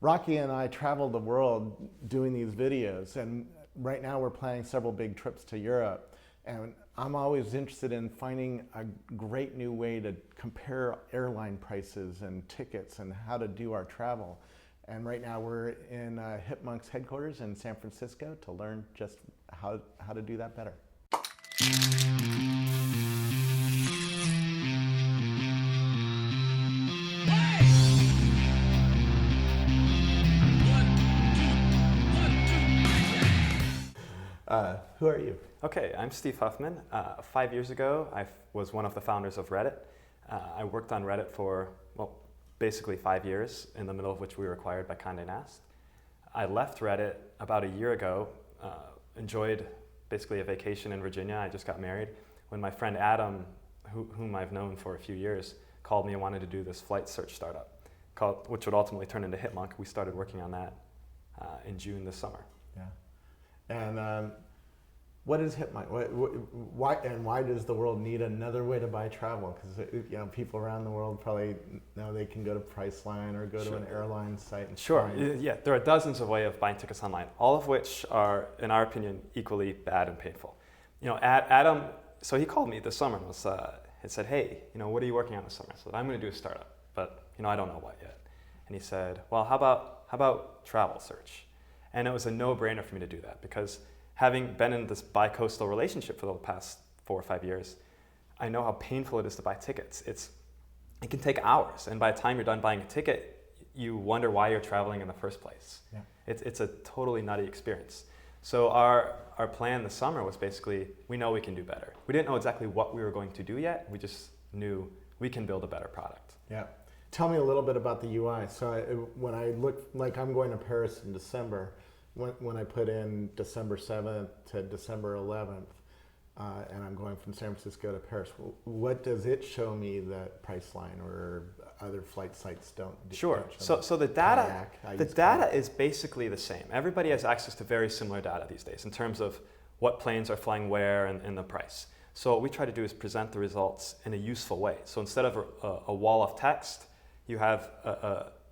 Rocky and I traveled the world doing these videos, and right now we're planning several big trips to Europe. And I'm always interested in finding a great new way to compare airline prices and tickets and how to do our travel. And right now we're in Hipmunk's headquarters in San Francisco to learn just how to do that better. Who are you? Okay, I'm Steve Huffman. 5 years ago, I was one of the founders of Reddit. I worked on Reddit for, well, basically 5 years, in the middle of which we were acquired by Condé Nast. I left Reddit about a year ago, enjoyed basically a vacation in Virginia. I just got married. When my friend Adam, whom I've known for a few years, called me and wanted to do this flight search startup, which would ultimately turn into Hipmunk. We started working on that in June this summer. Yeah. And what is Hipmunk? Why does the world need another way to buy travel? Because people around the world probably know they can go to Priceline or go to an airline site. And Sure. Yeah, there are dozens of ways of buying tickets online, all of which are, in our opinion, equally bad and painful. Adam. So he called me this summer and said, "Hey, what are you working on this summer?" I said, "I'm going to do a startup, but I don't know what yet." And he said, "Well, how about travel search?" And it was a no-brainer for me to do that because having been in this bicoastal relationship for the past 4 or 5 years, I know how painful it is to buy tickets. It can take hours, and by the time you're done buying a ticket, you wonder why you're traveling in the first place. Yeah. It's a totally nutty experience. So our plan this summer was basically, we know we can do better. We didn't know exactly what we were going to do yet. We just knew we can build a better product. Yeah. Tell me a little bit about the UI. So when I look, like I'm going to Paris in December, when I put in December 7th to December 11th, and I'm going from San Francisco to Paris, what does it show me that Priceline or other flight sites don't do? Sure. So the data, Kayak is basically the same. Everybody has access to very similar data these days in terms of what planes are flying where and the price. So what we try to do is present the results in a useful way. So instead of a wall of text, you have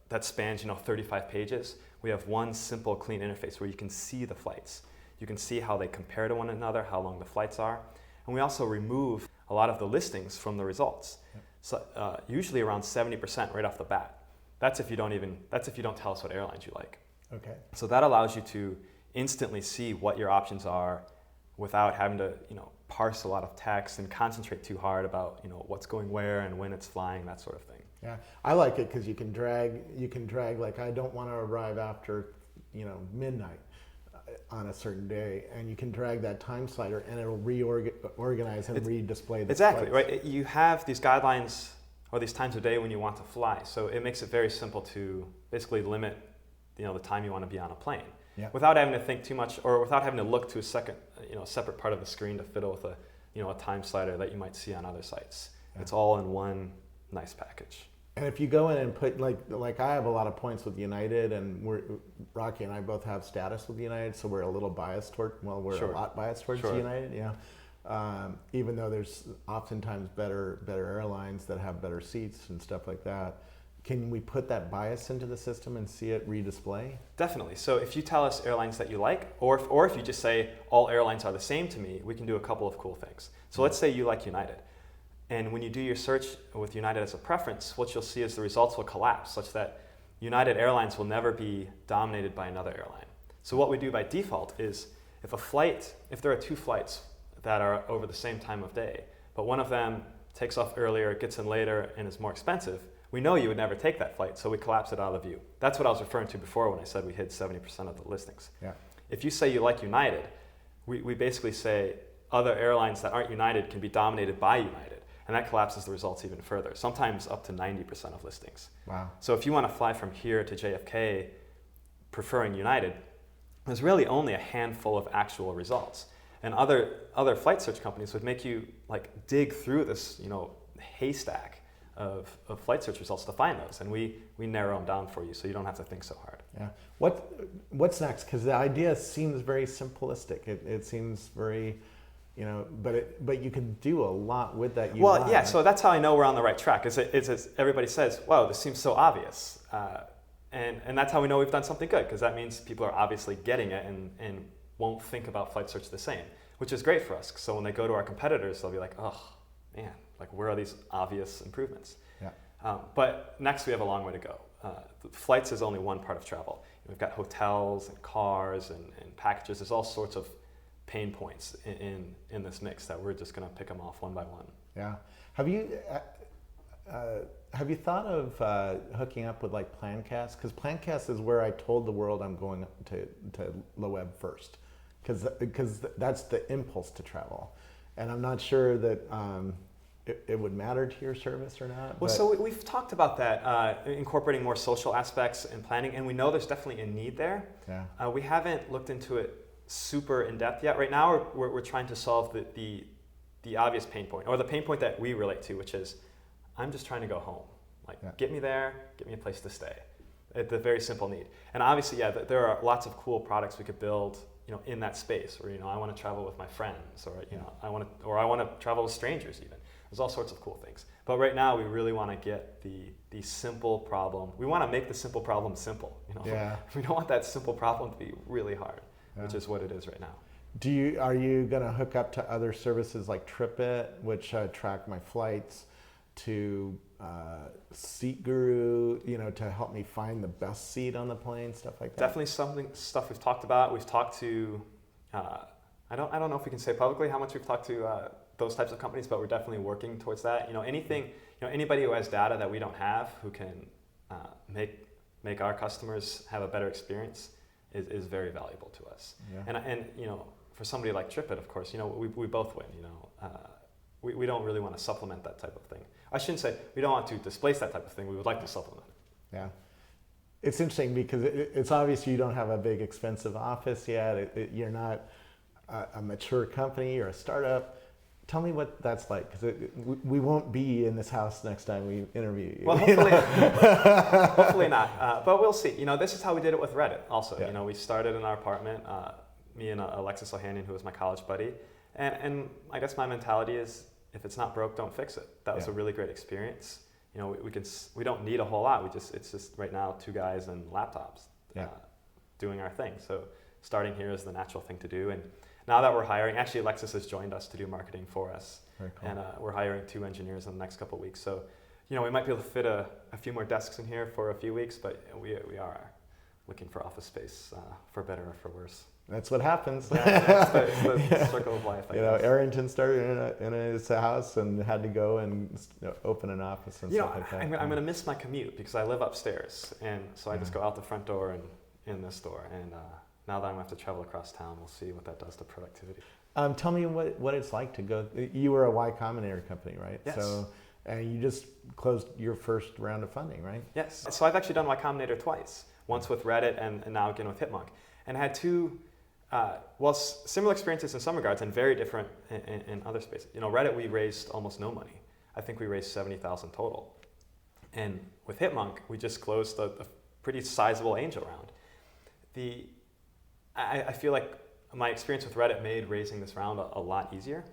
that spans 35 pages. We have one simple, clean interface where you can see the flights. You can see how they compare to one another, how long the flights are. And we also remove a lot of the listings from the results. Yep. So usually around 70% right off the bat. That's if you don't tell us what airlines you like. Okay. So that allows you to instantly see what your options are without having to, parse a lot of text and concentrate too hard about, what's going where and when it's flying, that sort of thing. Yeah, I like it because you can drag, like I don't want to arrive after, midnight on a certain day, and you can drag that time slider and it'll reorganize and redisplay the Exactly, flights. Right? You have these guidelines or these times of day when you want to fly, so it makes it very simple to basically limit, the time you want to be on a plane. Yeah. Without having to think too much or without having to look to a separate part of the screen to fiddle with a time slider that you might see on other sites. Yeah. It's all in one nice package. And if you go in and put, like I have a lot of points with United, and Rocky and I both have status with United, so we're a little biased toward, Sure. a lot biased towards Sure. United, even though there's oftentimes better airlines that have better seats and stuff like that. Can we put that bias into the system and see it redisplay? Definitely. So if you tell us airlines that you like, or if you just say all airlines are the same to me, we can do a couple of cool things. So let's say you like United. And when you do your search with United as a preference, what you'll see is the results will collapse such that United Airlines will never be dominated by another airline. So what we do by default is if there are 2 flights that are over the same time of day, but one of them takes off earlier, gets in later, and is more expensive, we know you would never take that flight, so we collapse it out of view. That's what I was referring to before when I said we hid 70% of the listings. Yeah. If you say you like United, we basically say other airlines that aren't United can be dominated by United. And that collapses the results even further, sometimes up to 90% of listings. Wow. So if you want to fly from here to JFK preferring United, there's really only a handful of actual results. And other flight search companies would make you dig through this haystack of flight search results to find those. And we narrow them down for you so you don't have to think so hard. Yeah. What's next? Because the idea seems very simplistic. It seems very... but you can do a lot with that UI. Well, yeah, so that's how I know we're on the right track. Is everybody says, wow, this seems so obvious. And that's how we know we've done something good, because that means people are obviously getting it and won't think about flight search the same, which is great for us. So when they go to our competitors, they'll be like, oh man, like where are these obvious improvements? Yeah. But next we have a long way to go. Flights is only one part of travel. We've got hotels and cars and packages. There's all sorts of pain points in this mix that we're just going to pick them off one by one. Yeah. Have you thought of hooking up with like PlanCast? Because PlanCast is where I told the world I'm going to low web first, because that's the impulse to travel, and I'm not sure that it would matter to your service or not. Well, so we've talked about that, incorporating more social aspects in planning, and we know there's definitely a need there. Yeah. We haven't looked into it super in depth yet. Right now, we're trying to solve the obvious pain point, or the pain point that we relate to, which is, I'm just trying to go home. Like, get me there, get me a place to stay. It's a very simple need. And obviously, yeah, there are lots of cool products we could build, in that space where, I want to travel with my friends, or, I want to travel with strangers even. There's all sorts of cool things. But right now, we really want to get the simple problem. We want to make the simple problem simple. Yeah. We don't want that simple problem to be really hard, which is what it is right now. Are you going to hook up to other services like TripIt, which track my flights, to Seat Guru, to help me find the best seat on the plane, stuff like that? Definitely stuff we've talked about. We've talked to, I don't know if we can say publicly how much we've talked to those types of companies, but we're definitely working towards that. Anybody who has data that we don't have, who can make our customers have a better experience, is very valuable to us. Yeah. And for somebody like TripIt, of course, we both win. We don't really want to supplement that type of thing. I shouldn't say we don't want to displace that type of thing. We would like to supplement it. Yeah. It's interesting because it's obvious you don't have a big expensive office yet. You're not a mature company or a startup. Tell me what that's like, because we won't be in this house next time we interview you. Well, hopefully not. But we'll see. This is how we did it with Reddit also. Yeah. We started in our apartment, me and Alexis Ohanian, who was my college buddy. And I guess my mentality is, if it's not broke, don't fix it. That was a really great experience. We don't need a whole lot. It's just right now 2 guys and laptops doing our thing. So starting here is the natural thing to do. And now that we're hiring, actually Alexis has joined us to do marketing for us. Very cool. And we're hiring 2 engineers in the next couple of weeks. So, we might be able to fit a few more desks in here for a few weeks, but we are looking for office space, for better or for worse. That's what happens. Yeah, it's the circle of life. Arrington started in his house and had to go and open an office and stuff like that. I'm going to miss my commute because I live upstairs, and so I just go out the front door and in this door. And now that I'm going to have to travel across town, we'll see what that does to productivity. Tell me what it's like to go. You were a Y Combinator company, right? Yes. So, and you just closed your first round of funding, right? Yes. So I've actually done Y Combinator twice. Once with Reddit and now again with Hipmunk, and had 2. Similar experiences in some regards and very different in other spaces. Reddit, we raised almost no money. I think we raised $70,000 total. And with Hipmunk, we just closed a pretty sizable angel round. I feel like my experience with Reddit made raising this round a lot easier.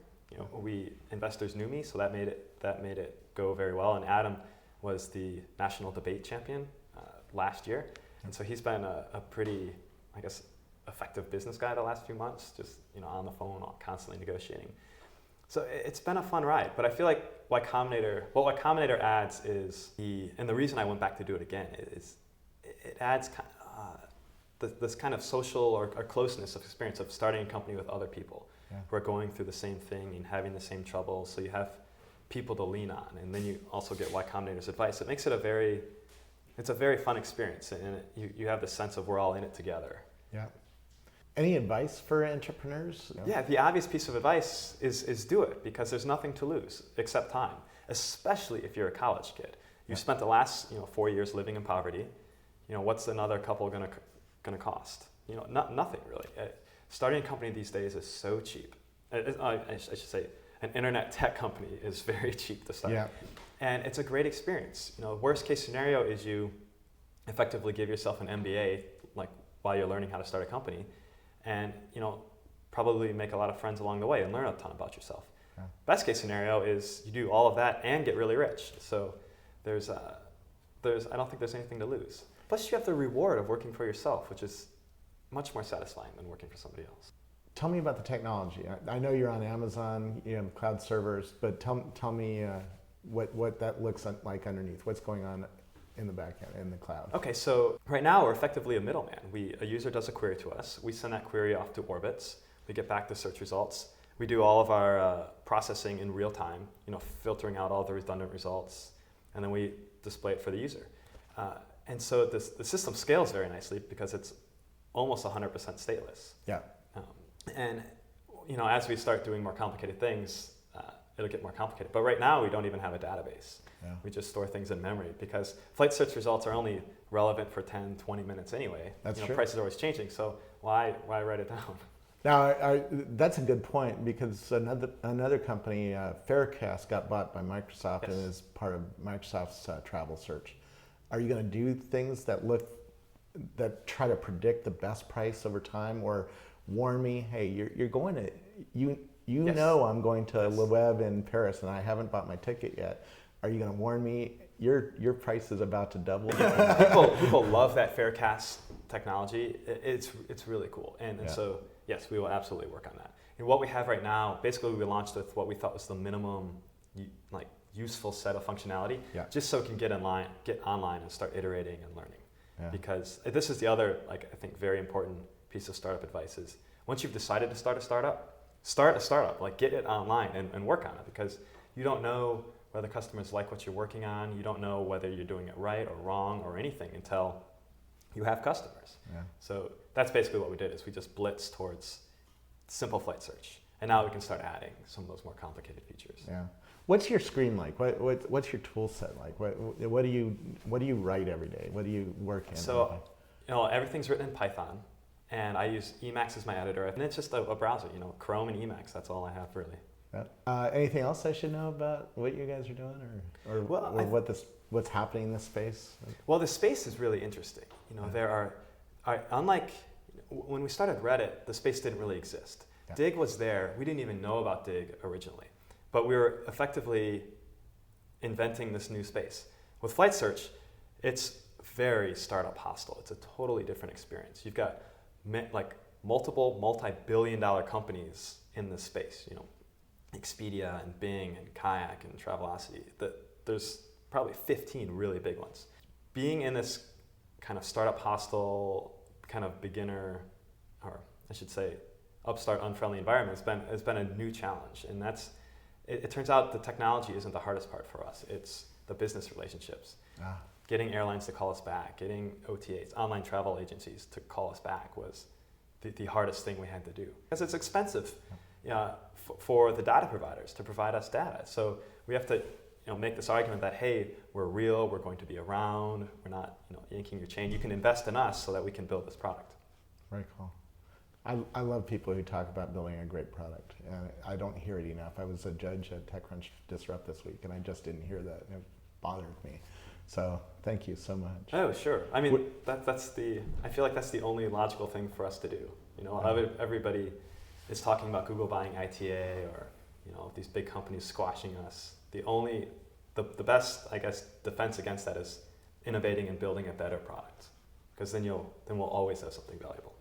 Investors knew me, so that made it go very well. And Adam was the national debate champion last year, and so he's been a pretty, I guess, effective business guy the last few months, just on the phone, constantly negotiating. So it's been a fun ride, but I feel like what Y Combinator adds is and the reason I went back to do it again is it adds this kind of social or closeness of experience of starting a company with other people who are going through the same thing and having the same trouble. So you have people to lean on, and then you also get Y Combinator's advice. It makes it a very fun experience, and you have the sense of we're all in it together. Yeah. Any advice for entrepreneurs? Yeah, the obvious piece of advice is do it, because there's nothing to lose except time, especially if you're a college kid. You spent the last 4 years living in poverty. What's another couple gonna cost? Nothing really. Starting a company these days is so cheap. I should say an internet tech company is very cheap to start. Yeah. And it's a great experience. Worst case scenario is you effectively give yourself an MBA while you're learning how to start a company. And probably make a lot of friends along the way and learn a ton about yourself. Yeah. Best case scenario is you do all of that and get really rich. So I don't think there's anything to lose. Plus you have the reward of working for yourself, which is much more satisfying than working for somebody else. Tell me about the technology. I know you're on Amazon, you have cloud servers, but tell me what that looks like underneath. What's going on in the back end, in the cloud? Okay, so right now we're effectively a middleman. A user does a query to us. We send that query off to Orbitz. We get back the search results. We do all of our processing in real time, filtering out all the redundant results, and then we display it for the user. And so the system scales very nicely because it's almost 100% stateless. Yeah. And as we start doing more complicated things, it'll get more complicated. But right now, we don't even have a database. Yeah. We just store things in memory because flight search results are only relevant for 10, 20 minutes anyway. That's true. Prices are always changing, so why write it down? Now, that's a good point because another company, Farecast, got bought by Microsoft. Yes. And is part of Microsoft's travel search. Are you going to do things that try to predict the best price over time, or warn me, hey, you're going to yes. I'm going to Le Web in Paris and I haven't bought my ticket yet. Are you going to warn me your price is about to double? People love that Farecast technology. It's really cool, and so yes, we will absolutely work on that. And what we have right now, basically, we launched with what we thought was the minimum useful set of functionality, just so we can get online and start iterating and learning. Yeah. Because this is the other, I think, very important piece of startup advice is once you've decided to start a startup, get it online and work on it, because you don't know whether customers like what you're working on. You don't know whether you're doing it right or wrong or anything until you have customers. Yeah. So that's basically what we did is we just blitzed towards simple flight search. And now we can start adding some of those more complicated features. Yeah. What's your screen like? What's your tool set like? What do you write every day? What do you work in? So, everything's written in Python, and I use Emacs as my editor, and it's just a browser. Chrome and Emacs. That's all I have really. Yeah. Anything else I should know about what you guys are doing, or what's happening in this space? Well, the space is really interesting. There are unlike when we started Reddit, the space didn't really exist. Yeah. Dig was there. We didn't even know about Dig originally. But we were effectively inventing this new space. With flight search, it's very startup hostile. It's a totally different experience. You've got multiple multi-billion-dollar companies in this space. Expedia and Bing and Kayak and Travelocity. There's probably 15 really big ones. Being in this kind of startup hostile, kind of beginner, or I should say, upstart unfriendly environment has been a new challenge, and it turns out the technology isn't the hardest part for us. It's the business relationships. Getting airlines to call us back, getting OTAs, online travel agencies to call us back was the hardest thing we had to do. Because it's expensive for the data providers to provide us data. So we have to make this argument that, hey, we're real, we're going to be around, we're not yanking your chain. You can invest in us so that we can build this product. Very cool. I love people who talk about building a great product. I don't hear it enough. I was a judge at TechCrunch Disrupt this week, and I just didn't hear that. It bothered me. So thank you so much. Oh, sure. I mean, I feel like that's the only logical thing for us to do. Everybody is talking about Google buying ITA or these big companies squashing us. The best, I guess, defense against that is innovating and building a better product, because then we'll always have something valuable.